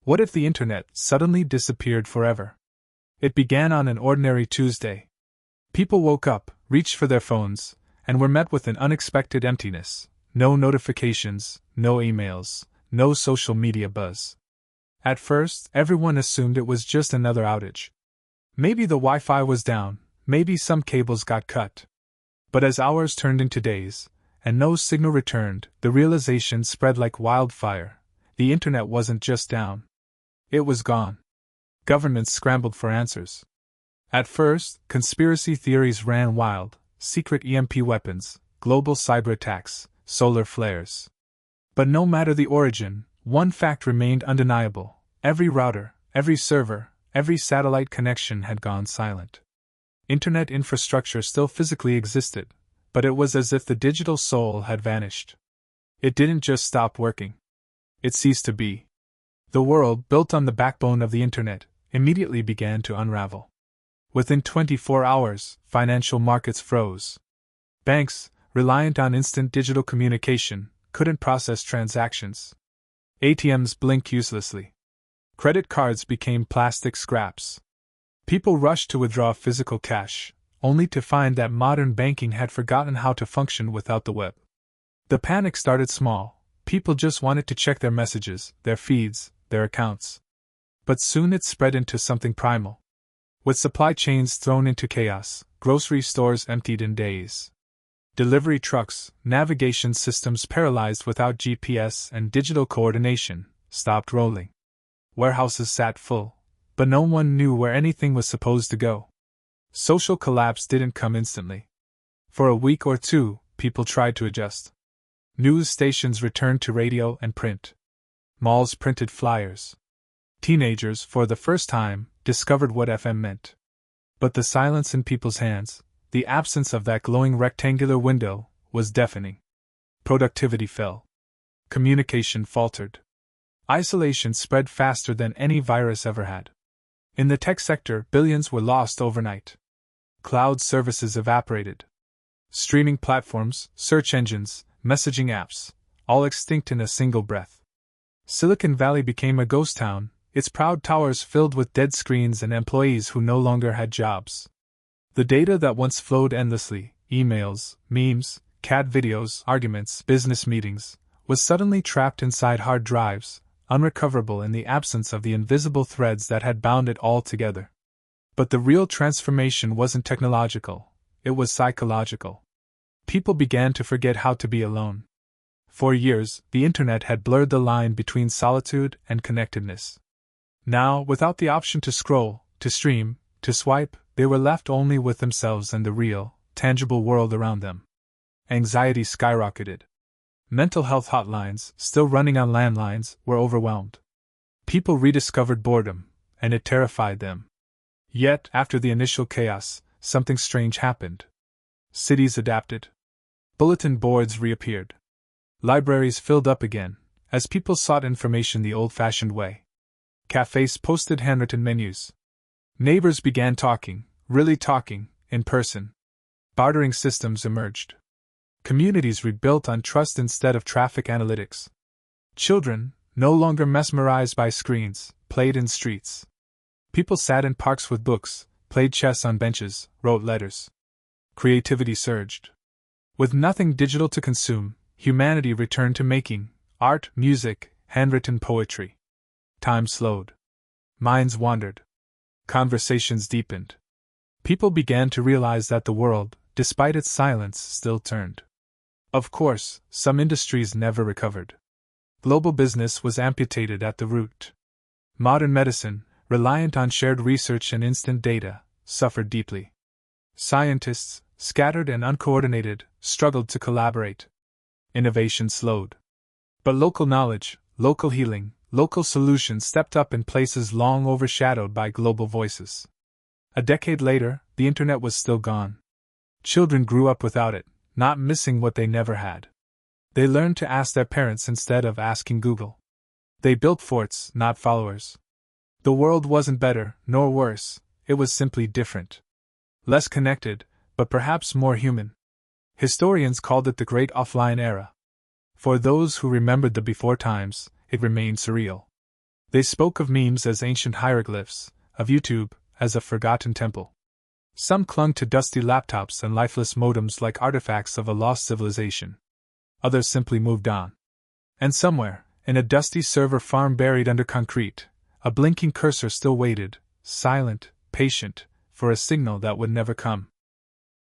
What if the internet suddenly disappeared forever? It began on an ordinary Tuesday. People woke up, reached for their phones, and were met with an unexpected emptiness. No notifications, no emails, no social media buzz. At first, everyone assumed it was just another outage. Maybe the Wi-Fi was down, maybe some cables got cut. But as hours turned into days, and no signal returned, the realization spread like wildfire. The internet wasn't just down. It was gone. Governments scrambled for answers. At first, conspiracy theories ran wild: secret EMP weapons, global cyber attacks, solar flares. But no matter the origin, one fact remained undeniable: every router, every server, every satellite connection had gone silent. Internet infrastructure still physically existed, but it was as if the digital soul had vanished. It didn't just stop working. It ceased to be. The world, built on the backbone of the internet, immediately began to unravel. Within 24 hours, financial markets froze. Banks, reliant on instant digital communication, couldn't process transactions. ATMs blinked uselessly. Credit cards became plastic scraps. People rushed to withdraw physical cash, only to find that modern banking had forgotten how to function without the web. The panic started small. People just wanted to check their messages, their feeds, their accounts. But soon it spread into something primal. With supply chains thrown into chaos, grocery stores emptied in days. Delivery trucks, navigation systems paralyzed without GPS and digital coordination, stopped rolling. Warehouses sat full, but no one knew where anything was supposed to go. Social collapse didn't come instantly. For a week or two, people tried to adjust. News stations returned to radio and print. Malls printed flyers. Teenagers, for the first time, discovered what FM meant. But the silence in people's hands, the absence of that glowing rectangular window, was deafening. Productivity fell. Communication faltered. Isolation spread faster than any virus ever had. In the tech sector, billions were lost overnight. Cloud services evaporated. Streaming platforms, search engines, messaging apps, all extinct in a single breath. Silicon Valley became a ghost town, its proud towers filled with dead screens and employees who no longer had jobs. The data that once flowed endlessly, emails, memes, cat videos, arguments, business meetings, was suddenly trapped inside hard drives, unrecoverable in the absence of the invisible threads that had bound it all together. But the real transformation wasn't technological, it was psychological. People began to forget how to be alone. For years, the internet had blurred the line between solitude and connectedness. Now, without the option to scroll, to stream, to swipe, they were left only with themselves and the real, tangible world around them. Anxiety skyrocketed. Mental health hotlines, still running on landlines, were overwhelmed. People rediscovered boredom, and it terrified them. Yet, after the initial chaos, something strange happened. Cities adapted. Bulletin boards reappeared. Libraries filled up again, as people sought information the old-fashioned way. Cafes posted handwritten menus. Neighbors began talking, really talking, in person. Bartering systems emerged. Communities rebuilt on trust instead of traffic analytics. Children, no longer mesmerized by screens, played in streets. People sat in parks with books, played chess on benches, wrote letters. Creativity surged. With nothing digital to consume, humanity returned to making art, music, handwritten poetry. Time slowed. Minds wandered. Conversations deepened. People began to realize that the world, despite its silence, still turned. Of course, some industries never recovered. Global business was amputated at the root. Modern medicine, reliant on shared research and instant data, suffered deeply. Scientists, scattered and uncoordinated, struggled to collaborate. Innovation slowed. But local knowledge, local healing, local solutions stepped up in places long overshadowed by global voices. A decade later, the internet was still gone. Children grew up without it, not missing what they never had. They learned to ask their parents instead of asking Google. They built forts, not followers. The world wasn't better, nor worse, it was simply different. Less connected, but perhaps more human. Historians called it the Great Offline Era. For those who remembered the before times, it remained surreal. They spoke of memes as ancient hieroglyphs, of YouTube as a forgotten temple. Some clung to dusty laptops and lifeless modems like artifacts of a lost civilization. Others simply moved on. And somewhere, in a dusty server farm buried under concrete, a blinking cursor still waited, silent, patient, for a signal that would never come.